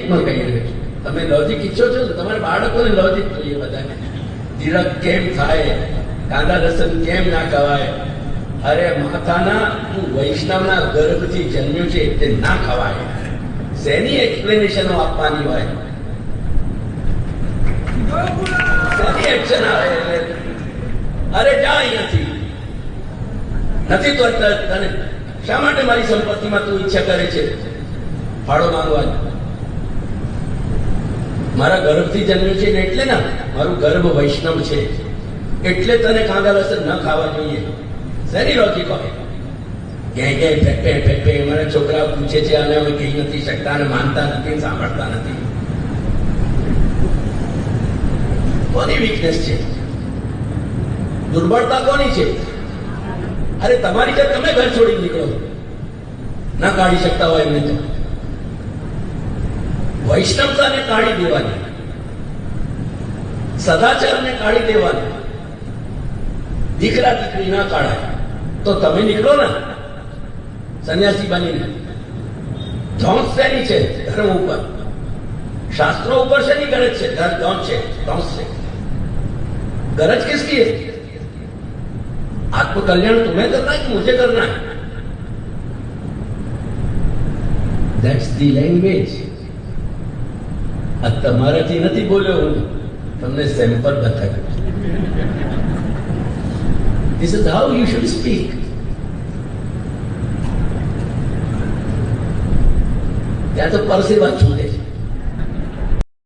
માં કહી રહ્યો છું. તમે લોજિક ઈચ્છો છો તો તમારા બાળકોને લોજિક જોઈએ બધાને. તિલક કેમ થાય, કાંદા લસણ કેમ ના ખવાય? અરે માતાના તું વૈષ્ણવના ગર્ભથી જન્મ્યું છે તે ના ખવાય. શેની એક્સપ્લેનેશનો આપવાની હોય? શેની એક્શન આવે? અરે જા અહીંયાથી. નથી તો તને શા માટે મારી સંપત્તિમાં તું ઈચ્છા કરે છે ફાળો માંગવાની? મારા ગર્ભથી જન્મ્યું છે ને એટલે ના, મારું ગર્ભ વૈષ્ણવ છે એટલે તને કાંદા લસણ ન ખાવા જોઈએ. શેની લોજિક હોય? કે ફેફે મને છોકરા પૂછે છે અને અમે કહી નથી શકતા અને માનતા નથી, સાંભળતા નથી. કોની વીકનેસ છે? દુર્બળતા કોની છે? અરે તમારી જે તમે ઘર છોડી નીકળો, ના કાઢી શકતા હોય એમને તો વૈષ્ણવતાને કાઢી દેવાની, સદાચારને કાઢી દેવાની. દીકરા દીકરી ના કાઢાય તો તમે નીકળો ને સંન્યાસી બનીને. ધોંસ શેની છે? ધર્મ ઉપર, શાસ્ત્રો ઉપર શેની ગરજ છે? ધોંસ છે. गरज किसकी है? आत्मकल्याण तुम्हें करना है कि मुझे करना है? That's the language. આ તમારાથી નથી બોલ્યો હું, તમને સેમ્પલ બતાવ્યું. This is how you should speak. ત્યાં તો પરસેવા છૂટે.